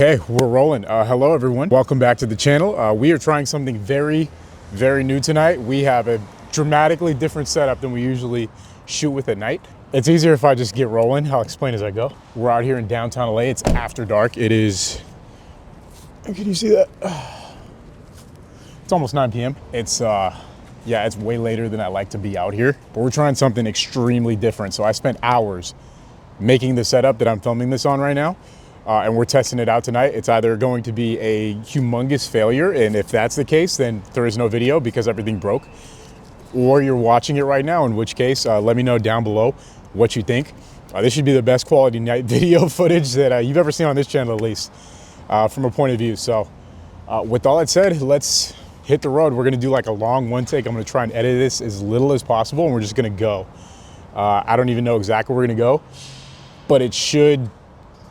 Hey, we're rolling. Hello everyone. Welcome back to the channel. We are trying something very new tonight. We have a dramatically different setup than we usually shoot with at night. It's easier if I just get rolling. I'll explain as I go. We're out here in downtown LA. It's after dark. It is, can you see that? It's almost 9 p.m. It's yeah, it's way later than I like to be out here, but we're trying something extremely different. So I spent hours making the setup that I'm filming this on right now. And we're testing it out tonight. It's either going to be a humongous failure, and if that's the case, then there is no video because everything broke, or you're watching it right now, in which case, let me know down below what you think. This should be the best quality night video footage that you've ever seen on this channel, at least, from a point of view. So with all that said, let's hit the road. We're gonna do like a long one take. I'm gonna try and edit this as little as possible, and we're just gonna go. I don't even know exactly where we're gonna go, but it should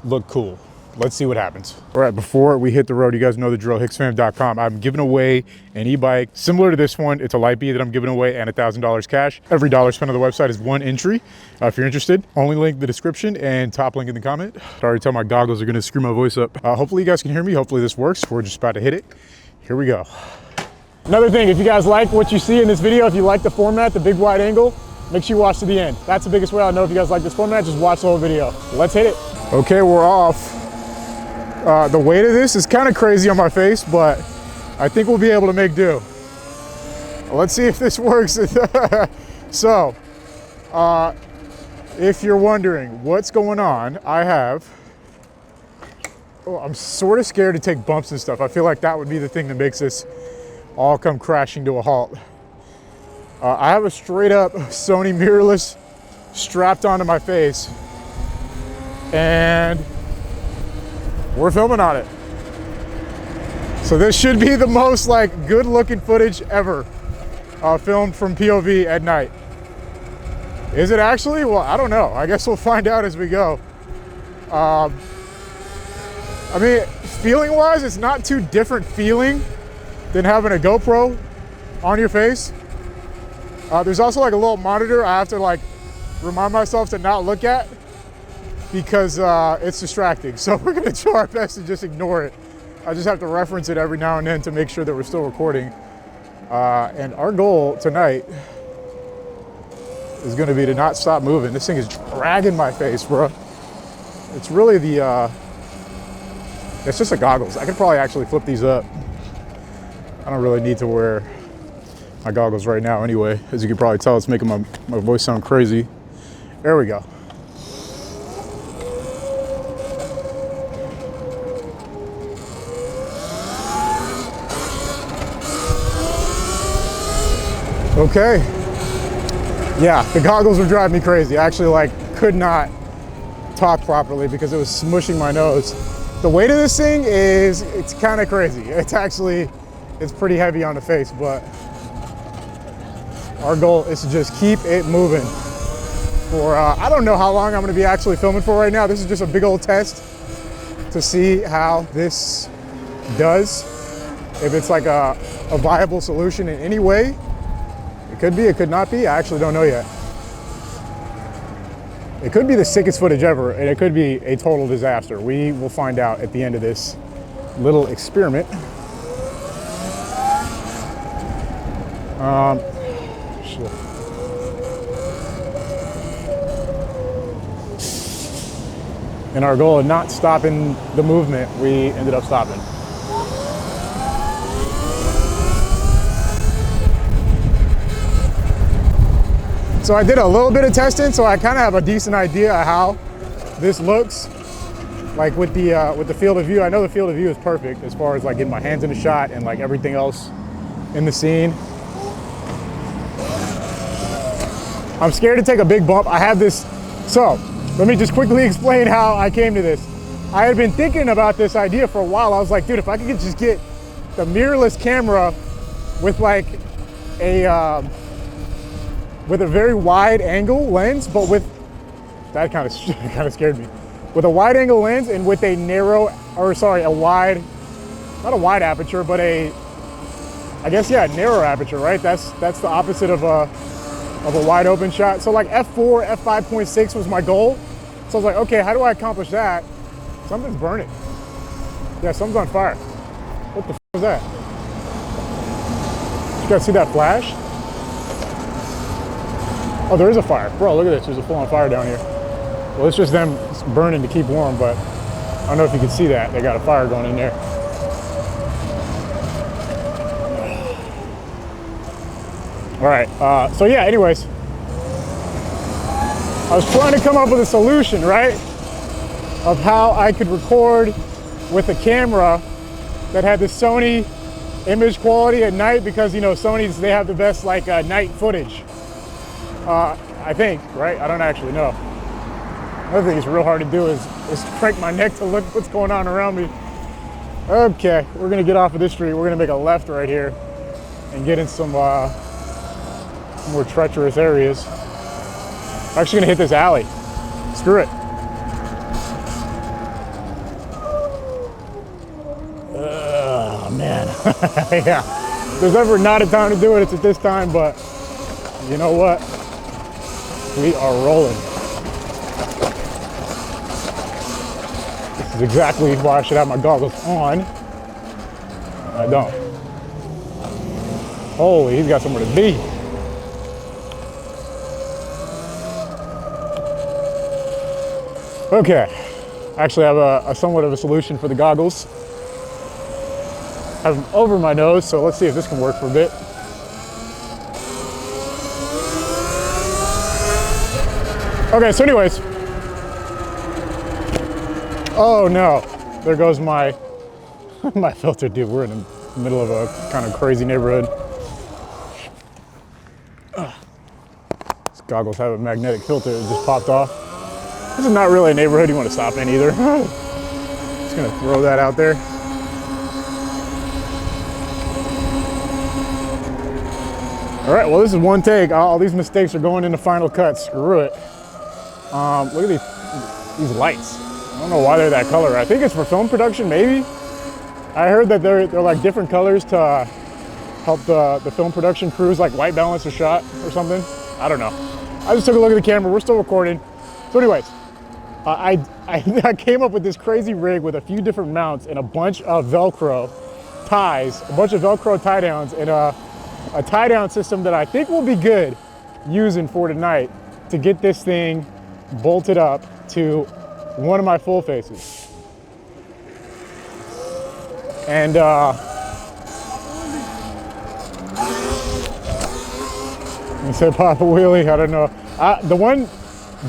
look cool. Let's see what happens. All right, before we hit the road, you guys know the drill, hicksfam.com. I'm giving away an e-bike similar to this one. It's a Light B that I'm giving away and $1,000 cash. Every dollar spent on the website is one entry. If you're interested, only link in the description and top link in the comment. I already tell my goggles are gonna screw my voice up. Hopefully you guys can hear me. Hopefully this works. We're just about to hit it. Here we go. Another thing, if you guys like what you see in this video, if you like the format, the big wide angle, make sure you watch to the end. That's the biggest way I'll know if you guys like this format. Just watch the whole video. Let's hit it. Okay, we're off. The weight of this is kind of crazy on my face, but I think we'll be able to make do. Let's see if this works. So, if you're wondering what's going on, I'm sort of scared to take bumps and stuff. I feel like that would be the thing that makes this all come crashing to a halt. I have a straight up Sony mirrorless strapped onto my face, and we're filming on it. So this should be the most like good looking footage ever filmed from POV at night. Is it actually? Well, I don't know. I guess we'll find out as we go. I mean, feeling wise, it's not too different feeling than having a GoPro on your face. There's also like a little monitor I have to like remind myself to not look at, because it's distracting. So we're gonna try our best to just ignore it. I just have to reference it every now and then to make sure that we're still recording. And our goal tonight is gonna be to not stop moving. This thing is dragging my face, bro. It's really it's just the goggles. I could probably actually flip these up. I don't really need to wear my goggles right now anyway. As you can probably tell, it's making my voice sound crazy. There we go. Okay. Yeah, the goggles were driving me crazy. I actually like could not talk properly because it was smushing my nose. The weight of this thing it's kind of crazy. It's pretty heavy on the face, but our goal is to just keep it moving for, I don't know how long I'm gonna be actually filming for right now. This is just a big old test to see how this does. If it's like a viable solution in any way. It could be, it could not be. I actually don't know yet. It could be the sickest footage ever, and it could be a total disaster. We will find out at the end of this little experiment. Shit. And our goal of not stopping the movement, we ended up stopping. So I did a little bit of testing, so I kind of have a decent idea of how this looks, like with the field of view. I know the field of view is perfect as far as like getting my hands in the shot and like everything else in the scene. I'm scared to take a big bump. I have this, so let me just quickly explain how I came to this. I had been thinking about this idea for a while. I was like, dude, if I could just get the mirrorless camera with like with a very wide angle lens, but with, that kind of scared me. With a wide angle lens and with a narrow, or sorry, a wide, not a wide aperture, but I guess, yeah, narrow aperture, right? That's the opposite of a wide open shot. So like f4, f5.6 was my goal. So I was like, okay, how do I accomplish that? Something's burning. Yeah, something's on fire. What the f was that? You guys see that flash? Oh, there is a fire. Bro, look at this. There's a full-on fire down here. Well, it's just them burning to keep warm, but I don't know if you can see that. They got a fire going in there. All right, so yeah, anyways. I was trying to come up with a solution, right? Of how I could record with a camera that had the Sony image quality at night, because, you know, Sony's, they have the best like night footage. I think, right? I don't actually know. Another thing that's real hard to do is crank my neck to look what's going on around me. Okay, we're gonna get off of this street. We're gonna make a left right here and get in some more treacherous areas. I'm actually gonna hit this alley. Screw it. Oh man, yeah. If there's ever not a time to do it, it's at this time, but you know what? We are rolling. This is exactly why I should have my goggles on. I don't. Holy, he's got somewhere to be. Okay, actually I have a somewhat of a solution for the goggles. I have them over my nose, so let's see if this can work for a bit. Okay, so anyways. Oh no, there goes my my filter, dude. We're in the middle of a kind of crazy neighborhood. These goggles have a magnetic filter that just popped off. This is not really a neighborhood you want to stop in either. Just gonna throw that out there. All right, well, this is one take. All these mistakes are going into Final Cut. Screw it. Look at these lights. I don't know why they're that color. I think it's for film production, maybe. I heard that they're like different colors to help the film production crews like white balance a shot or something. I don't know. I just took a look at the camera. We're still recording. So anyways, I came up with this crazy rig with a few different mounts and a bunch of Velcro ties, a bunch of Velcro tie downs, and a tie down system that I think will be good using for tonight to get this thing bolted up to one of my full faces. And you said Papa Wheelie, I don't know. The one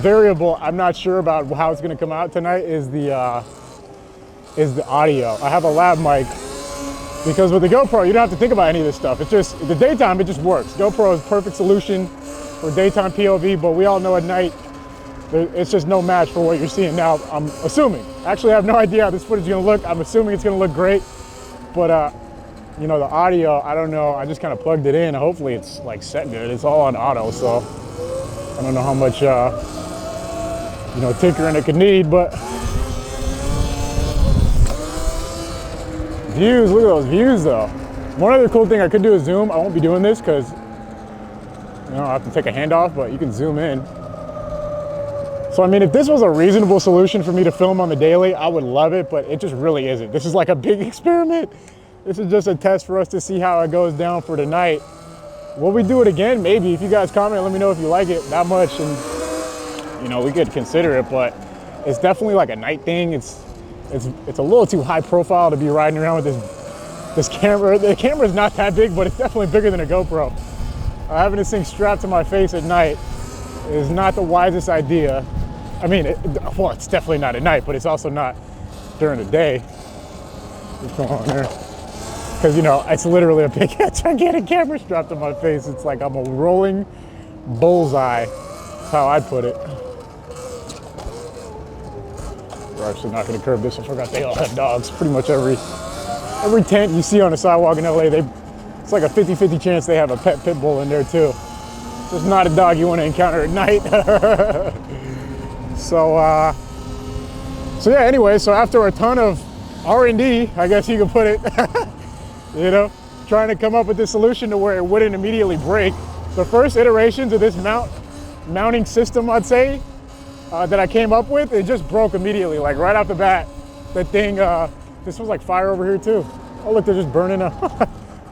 variable I'm not sure about how it's gonna come out tonight is the audio. I have a lav mic, because with the GoPro, you don't have to think about any of this stuff. It's just, the daytime, it just works. GoPro is a perfect solution for daytime POV, but we all know at night, it's just no match for what you're seeing now, I'm assuming. Actually, I have no idea how this footage is gonna look. I'm assuming it's gonna look great, but you know, the audio, I don't know. I just kind of plugged it in. Hopefully it's like set good. It's all on auto, so I don't know how much, you know, tinkering it could need, but views, look at those views though. One other cool thing I could do is zoom. I won't be doing this because, you know, I have to take a hand off, but you can zoom in. So I mean, if this was a reasonable solution for me to film on the daily, I would love it, but it just really isn't. This is like a big experiment. This is just a test for us to see how it goes down for tonight. Will we do it again? Maybe. If you guys comment, let me know if you like it that much, and you know, we could consider it, but it's definitely like a night thing. It's a little too high profile to be riding around with this camera. The camera's not that big, but it's definitely bigger than a GoPro. Having this thing strapped to my face at night is not the wisest idea. I mean, well, it's definitely not at night, but it's also not during the day. What's going on there? Because, you know, it's literally a big, gigantic camera strapped to my face. It's like I'm a rolling bullseye. That's how I'd put it. We're actually not going to curb this. I forgot they all have dogs. Pretty much every tent you see on the sidewalk in LA, it's like a 50-50 chance they have a pet pit bull in there too. Just not a dog you want to encounter at night. So yeah, anyway, so after a ton of R&D, I guess you could put it, you know, trying to come up with this solution to where it wouldn't immediately break. The first iterations of this mounting system, I'd say, that I came up with, it just broke immediately. Like right off the bat, the thing This was like fire over here too. Oh look, they're just burning a,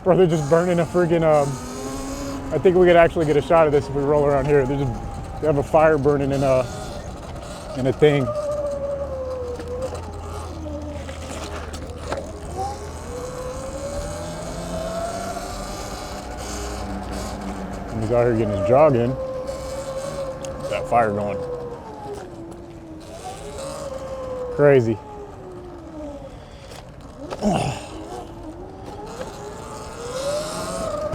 bro, they're just burning a friggin', I think we could actually get a shot of this if we roll around here. They have a fire burning in a thing. And he's out here getting his jog in. That fire going. Crazy.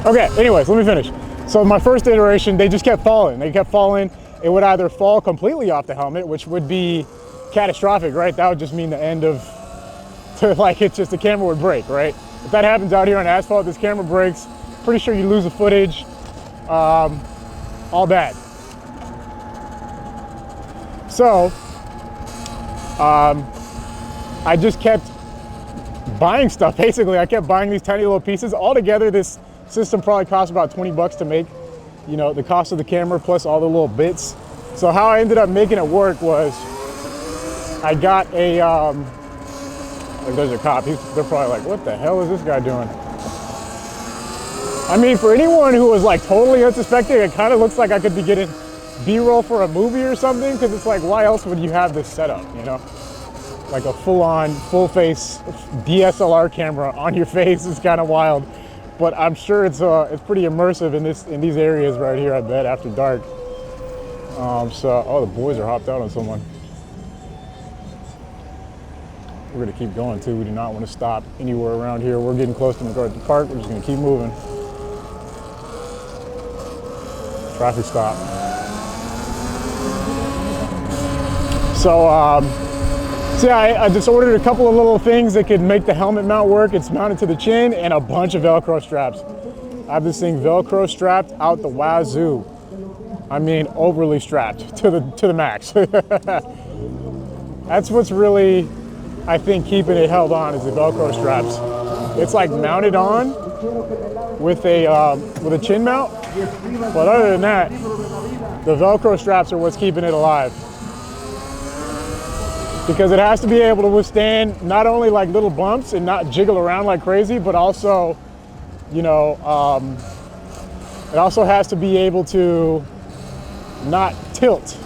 Okay, anyways, let me finish. So my first iteration, they just kept falling. They kept falling. It would either fall completely off the helmet, which would be catastrophic, right? That would just mean the end of, like, it's just the camera would break, right? If that happens out here on asphalt, this camera breaks, pretty sure you lose the footage, all bad. So, I just kept buying stuff, basically. I kept buying these tiny little pieces. Altogether, this system probably cost about 20 bucks to make, you know, the cost of the camera plus all the little bits. So how I ended up making it work was I got a, like there's a cop, they're probably like, what the hell is this guy doing? I mean, for anyone who was like totally unsuspecting, it kind of looks like I could be getting B-roll for a movie or something, because it's like, why else would you have this setup, you know? Like a full-on, full-face DSLR camera on your face is kind of wild. But I'm sure it's pretty immersive in these areas right here, I bet, after dark. So, oh, the boys are hopped out on someone. We're gonna keep going too. We do not want to stop anywhere around here. We're getting close to MacArthur Park. We're just gonna keep moving. Traffic stop. So yeah, I just ordered a couple of little things that could make the helmet mount work. It's mounted to the chin and a bunch of Velcro straps. I have this thing Velcro strapped out the wazoo. I mean, overly strapped to the max. That's what's really, I think, keeping it held on is the Velcro straps. It's like mounted on with a chin mount, but other than that, the Velcro straps are what's keeping it alive. Because it has to be able to withstand not only like little bumps and not jiggle around like crazy, but also, you know, it also has to be able to not tilt,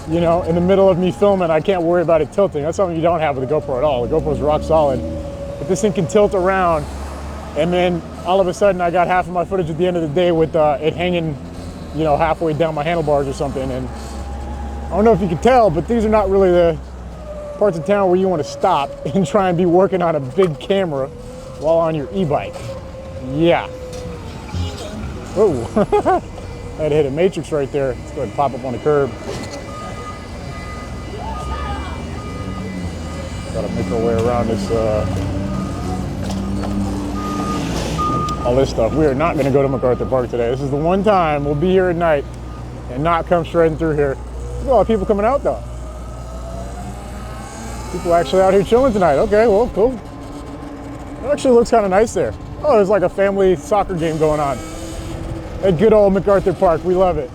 you know, in the middle of me filming. I can't worry about it tilting. That's something you don't have with the GoPro at all. The GoPro's rock solid. But this thing can tilt around, and then all of a sudden I got half of my footage at the end of the day with it hanging, you know, halfway down my handlebars or something. And I don't know if you can tell, but these are not really the parts of town where you want to stop and try and be working on a big camera while on your e-bike. Yeah. Oh, I had to hit a matrix right there. Let's go ahead and pop up on the curb. Gotta make our way around this, all this stuff. We are not gonna go to MacArthur Park today. This is the one time we'll be here at night and not come shredding through here. There's a lot of people coming out though. People actually out here chilling tonight. Okay, well, cool. It actually looks kind of nice there. Oh, there's like a family soccer game going on at good old MacArthur Park. We love it.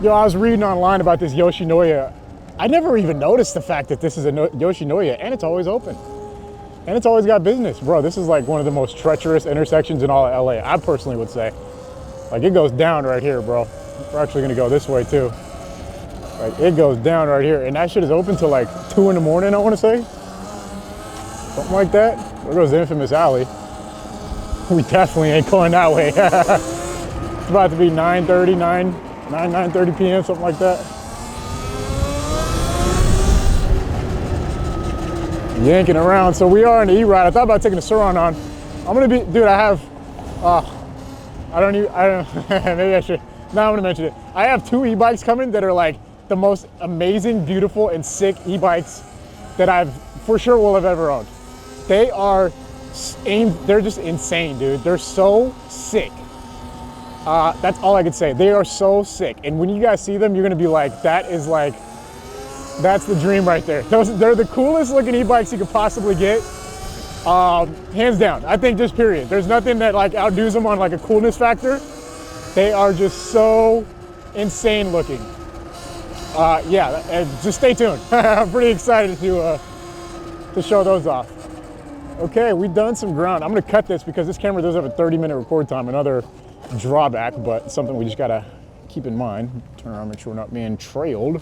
Yo, I was reading online about this Yoshinoya. I never even noticed the fact that this is a Yoshinoya, and it's always open. And it's always got business. Bro, this is like one of the most treacherous intersections in all of LA, I personally would say. Like, it goes down right here, bro. We're actually gonna go this way too. Like, it goes down right here, and that shit is open till like 2 in the morning, I want to say. Something like that. There goes the infamous alley. We definitely ain't going that way. It's about to be 9:30 p.m., something like that. Yanking around. So we are on the E-Ride. I thought about taking the Suron on. I'm gonna be, dude, I have, maybe I should, now I'm gonna mention it. I have 2 e-bikes coming that are like the most amazing, beautiful, and sick e-bikes that I've for sure will have ever owned. They are, they're just insane, dude. They're so sick. That's all I could say. They are so sick. And when you guys see them, you're gonna be like, that's the dream right there. They're the coolest looking e-bikes you could possibly get. Hands down, I think just period. There's nothing that like outdoes them on like a coolness factor. They are just so insane looking. Yeah, just stay tuned. I'm pretty excited to to show those off. Okay, we've done some ground. I'm gonna cut this because this camera does have a 30-minute record time, another drawback, but something we just gotta keep in mind. Turn around, make sure we're not being trailed.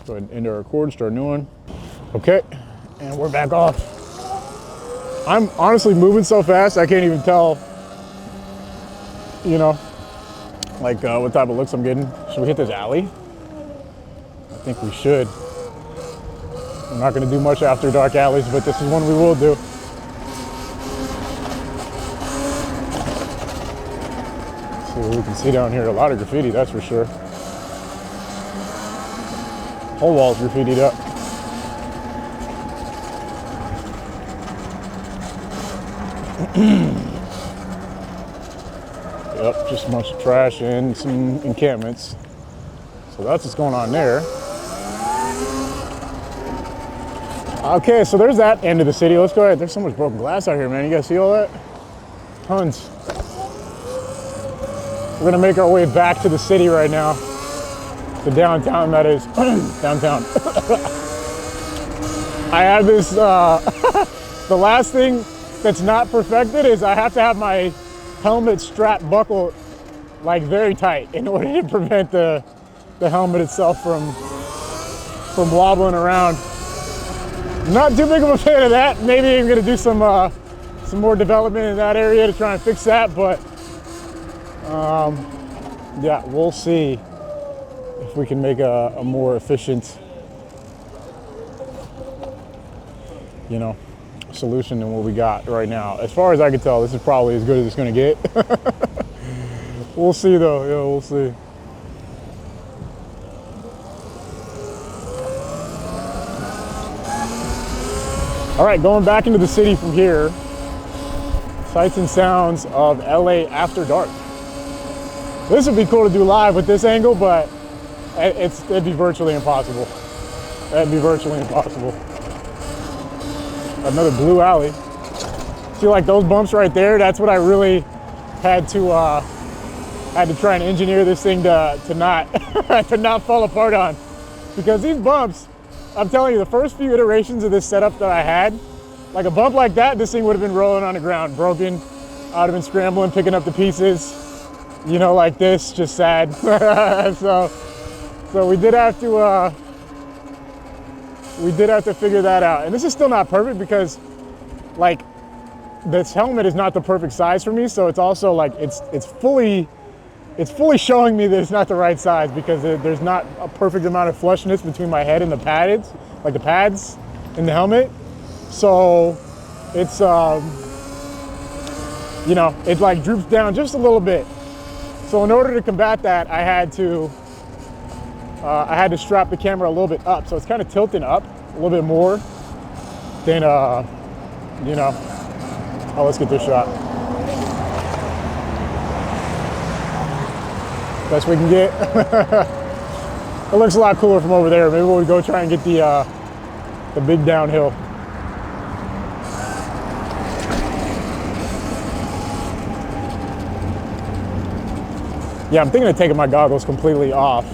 Go ahead and end our record, start a new one. Okay, and we're back off. I'm honestly moving so fast, I can't even tell, you know, like what type of looks I'm getting. Should we hit this alley? I think we should. I'm not gonna do much after dark alleys, but this is one we will do. Let's see what we can see down here. A lot of graffiti, that's for sure. Whole wall's graffitied up. Yep, just a bunch of trash and some encampments. So that's what's going on there. Okay, so there's that end of the city. Let's go ahead. There's so much broken glass out here, man. You guys see all that? Tons. We're gonna make our way back to the city right now. To downtown, that is. Downtown. I have this, the last thing that's not perfected is I have to have my helmet strap buckled like very tight in order to prevent the helmet itself from wobbling around. Not too big of a fan of that. Maybe I'm gonna do some more development in that area to try and fix that, but yeah, we'll see if we can make a more efficient, you know, solution than what we got right now. As far as I can tell, this is probably as good as it's gonna get. We'll see though, yeah, we'll see. All right, going back into the city from here. Sights and sounds of LA after dark. This would be cool to do live with this angle, but it'd be virtually impossible. That'd be virtually impossible. Another blue alley. See, like those bumps right there? That's what I really had to try and engineer this thing to not to not fall apart on, because these bumps, I'm telling you, the first few iterations of this setup that I had, like a bump like that, this thing would have been rolling on the ground, broken. I would have been scrambling, picking up the pieces, you know, like this, just sad. So we did have to figure that out. And this is still not perfect because, like, this helmet is not the perfect size for me. So it's also like it's fully showing me that it's not the right size because there's not a perfect amount of flushness between my head and the pads, like the pads in the helmet. So it's, you know, it like droops down just a little bit. So in order to combat that, I had to strap the camera a little bit up. So it's kind of tilting up a little bit more than, you know, oh, let's get this shot. Best we can get. It looks a lot cooler from over there. Maybe we'll go try and get the big downhill. Yeah, I'm thinking of taking my goggles completely off.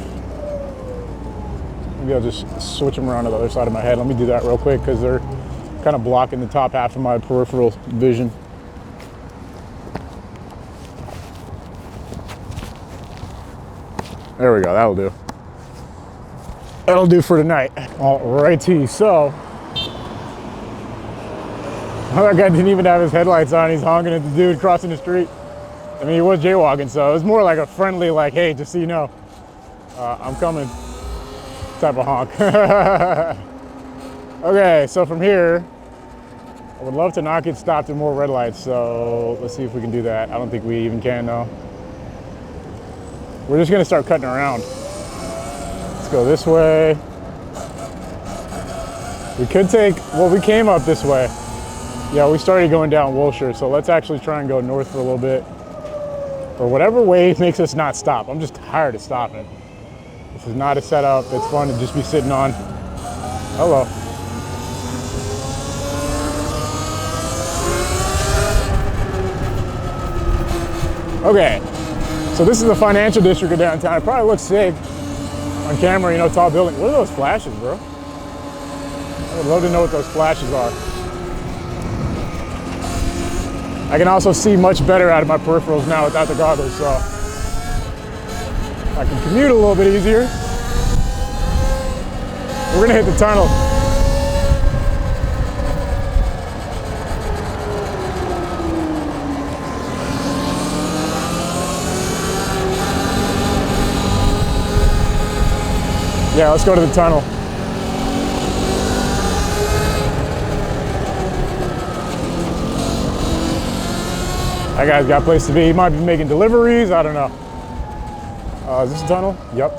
Maybe I'll just switch them around to the other side of my head. Let me do that real quick because they're kind of blocking the top half of my peripheral vision. There we go, that'll do. That'll do for tonight. All righty, so. That guy didn't even have his headlights on. He's honking at the dude crossing the street. I mean, he was jaywalking, so it was more like a friendly, like, hey, just so you know, I'm coming type of honk. Okay, so from here, I would love to not get stopped at more red lights, so let's see if we can do that. I don't think we even can, though. We're just gonna start cutting around. Let's go this way. We could take, well, we came up this way. Yeah, we started going down Wilshire, so let's actually try and go north for a little bit. Or whatever way makes us not stop. I'm just tired of stopping. This is not a setup that's fun to just be sitting on. Hello. Okay, so this is the financial district of downtown. It probably looks sick on camera, you know, tall building. What are those flashes, bro? I would love to know what those flashes are. I can also see much better out of my peripherals now without the goggles, so I can commute a little bit easier. We're gonna hit the tunnel. Yeah, let's go to the tunnel. That guy's got a place to be. He might be making deliveries, I don't know. Is this a tunnel? Yep.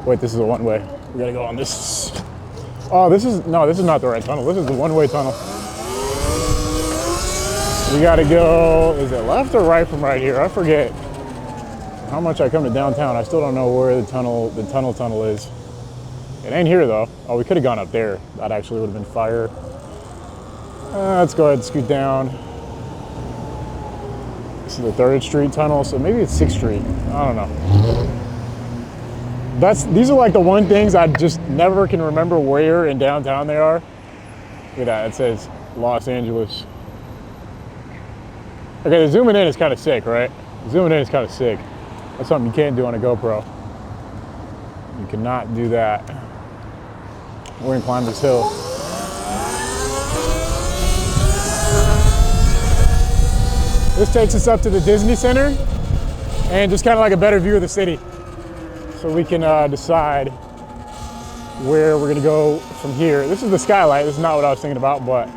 Wait, this is a one-way. We gotta go on this. Oh, this is not the right tunnel. This is the one-way tunnel. We gotta go, is it left or right from right here? I forget how much I come to downtown. I still don't know where the tunnel is. It ain't here though. Oh, we could have gone up there. That actually would have been fire. Let's go ahead and scoot down. This is the 3rd Street tunnel, so maybe it's 6th Street. I don't know. These are like the one things I just never can remember where in downtown they are. Look at that, it says Los Angeles. Okay, the zooming in is kind of sick, right? Zooming in is kind of sick. That's something you can't do on a GoPro. You cannot do that. We're gonna climb this hill. This takes us up to the Disney Center and just kind of like a better view of the city. So we can decide where we're gonna go from here. This is the skylight. This is not what I was thinking about, but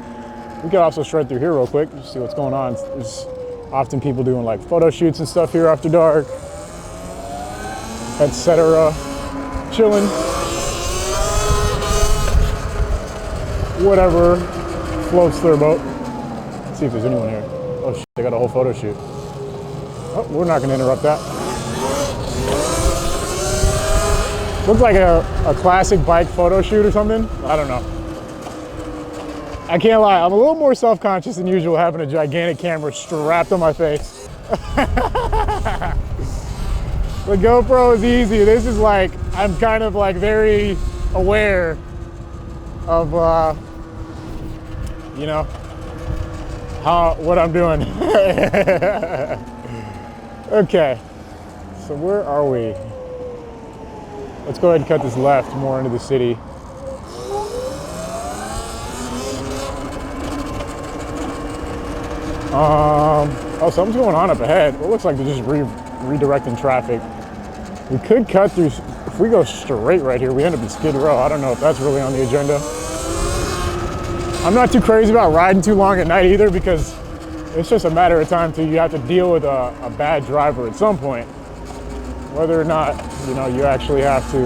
we could also shred through here real quick, just see what's going on. There's often people doing like photo shoots and stuff here after dark, etc. Chilling. Whatever floats their boat. Let's see if there's anyone here. Oh shit, they got a whole photo shoot. Oh, we're not gonna interrupt that. Looks like a classic bike photo shoot or something. I don't know. I can't lie, I'm a little more self-conscious than usual having a gigantic camera strapped on my face. The GoPro is easy. This is like, I'm kind of like very aware of, you know, what I'm doing. Okay, so where are we? Let's go ahead and cut this left more into the city. Oh, something's going on up ahead. It looks like they're just redirecting traffic. We could cut through, if we go straight right here, we end up in Skid Row. I don't know if that's really on the agenda. I'm not too crazy about riding too long at night either, because it's just a matter of time till you have to deal with a bad driver at some point. Whether or not, you know, you actually have to,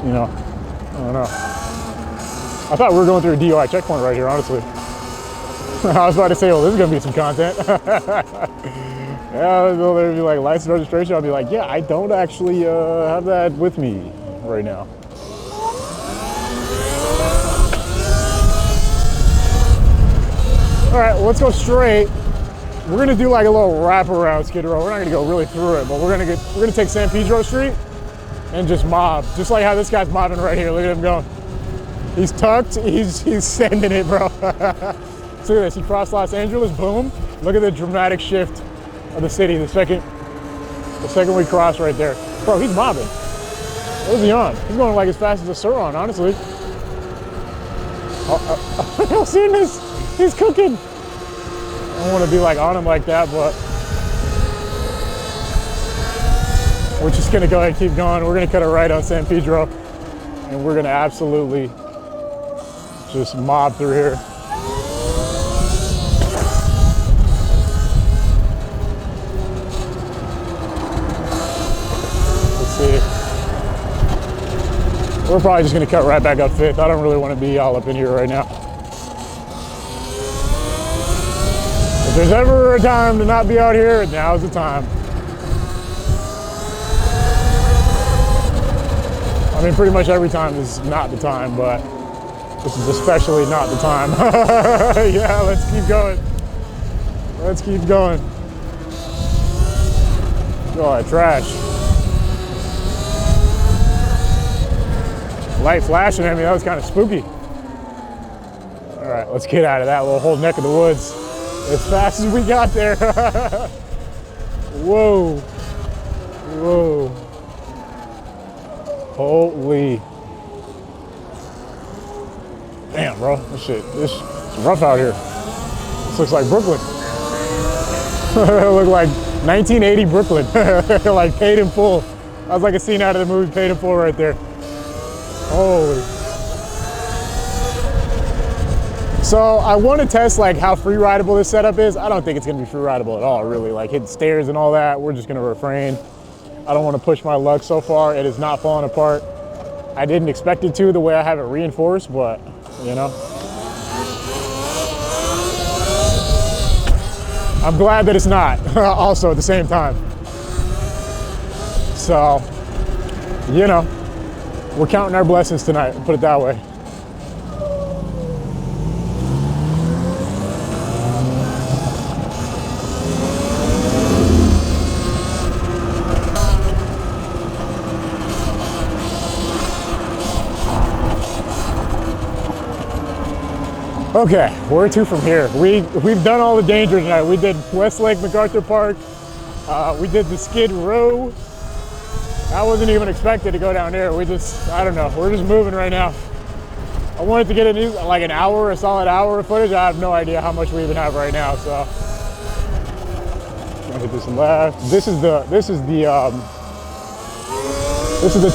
you know, I don't know. I thought we were going through a DUI checkpoint right here, honestly. I was about to say, well, this is gonna be some content. Yeah, there'd be like license registration. I'll be like, yeah, I don't actually have that with me right now. All right, well, let's go straight. We're gonna do like a little wrap around Skid Row. We're not gonna go really through it, but we're gonna take San Pedro Street and just mob, just like how this guy's mobbing right here. Look at him going. He's tucked. He's sending it, bro. So look at this. He crossed Los Angeles. Boom. Look at the dramatic shift of the city. The second we cross right there, bro. He's mobbing. What is he on? He's going like as fast as a Suron, honestly. I've seen this. He's cooking. I don't want to be like on him like that, but we're just gonna go ahead and keep going. We're gonna cut a right on San Pedro, and we're gonna absolutely just mob through here. Let's see. We're probably just gonna cut right back up 5th. I don't really want to be all up in here right now. If there's ever a time to not be out here, now's the time. I mean, pretty much every time is not the time, but this is especially not the time. Yeah, let's keep going. Let's keep going. Oh, trash. Light flashing at me, that was kind of spooky. All right, let's get out of that little whole neck of the woods as fast as we got there. Whoa, whoa. Holy. Damn, bro, this is rough out here. This looks like Brooklyn. It looked like 1980 Brooklyn, like Paid in Full. That was like a scene out of the movie Paid in Full right there. Holy. So I want to test like how free rideable this setup is. I don't think it's gonna be free rideable at all, really. Like hitting stairs and all that, we're just gonna refrain. I don't want to push my luck so far. It is not falling apart. I didn't expect it to the way I have it reinforced, but you know. I'm glad that it's not, also at the same time. So, you know, we're counting our blessings tonight, put it that way. Okay, where to from here? We've done all the danger tonight. We did Westlake MacArthur Park. We did the Skid Row. I wasn't even expected to go down there. I don't know. We're just moving right now. I wanted to get like an hour, a solid hour of footage. I have no idea how much we even have right now. So, gonna hit this left. This is the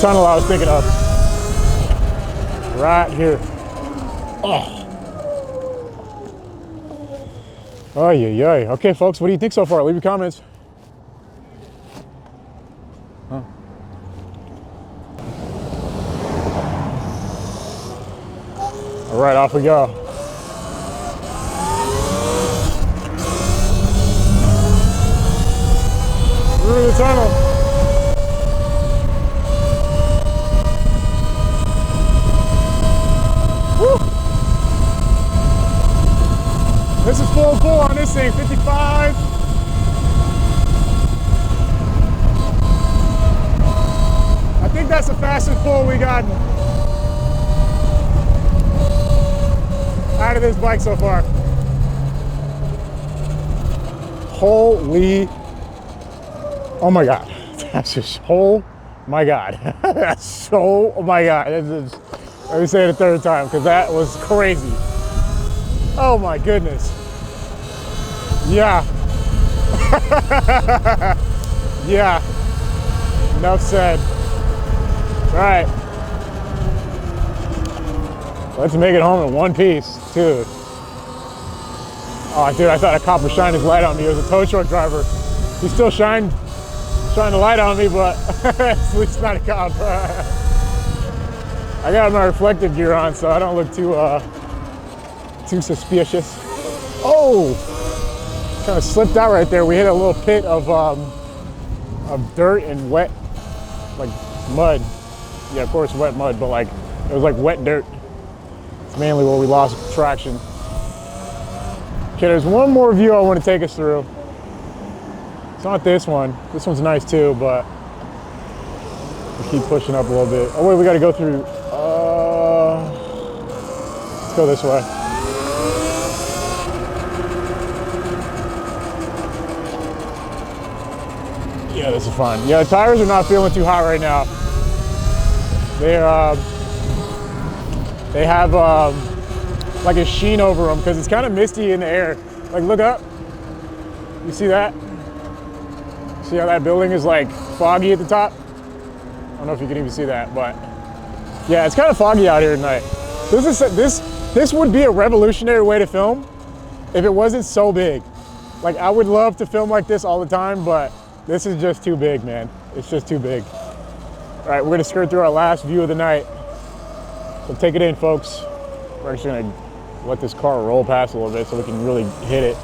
tunnel I was thinking of. Right here. Oh. Oh, yeah. Okay, folks, what do you think so far? Leave your comments. Huh. All right, off we go. Through the tunnel. Woo! This is full on this thing, 55. I think that's the fastest pull we gotten out of this bike so far. Holy, oh my God. That's just, oh my God. That's so, oh my God. Let me say it a third time, because that was crazy. Oh my goodness. Yeah. Yeah. Enough said. All right. Let's make it home in one piece, dude. Oh, dude, I thought a cop was shining his light on me. It was a tow truck driver. He still shined the light on me, but at least not a cop. I got my reflective gear on, so I don't look too suspicious. Oh, kind of slipped out right there. We hit a little pit of dirt and wet, like mud. Yeah, of course, wet mud, but like it was like wet dirt. It's mainly where we lost traction. Okay, there's one more view I want to take us through. It's not this one. This one's nice too, but we keep pushing up a little bit. Oh wait, we got to go through. Let's go this way. Yeah, this is fun. Yeah, the tires are not feeling too hot right now. They have like a sheen over them because it's kind of misty in the air. Like, look up. You see that? See how that building is like foggy at the top? I don't know if you can even see that, but yeah, it's kind of foggy out here tonight. This would be a revolutionary way to film if it wasn't so big. Like, I would love to film like this all the time, but this is just too big, man. It's just too big. All right, we're gonna skirt through our last view of the night. So take it in, folks. We're actually gonna let this car roll past a little bit so we can really hit it.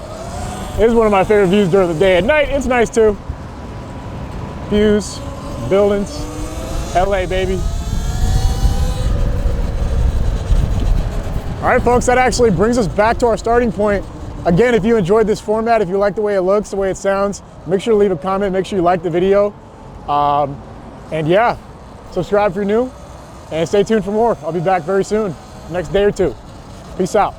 It is one of my favorite views during the day. At night, it's nice too. Views, buildings, LA, baby. All right, folks, that actually brings us back to our starting point. Again, if you enjoyed this format, if you like the way it looks, the way it sounds, make sure to leave a comment, make sure you like the video. And yeah, subscribe if you're new. And stay tuned for more. I'll be back very soon, next day or two. Peace out.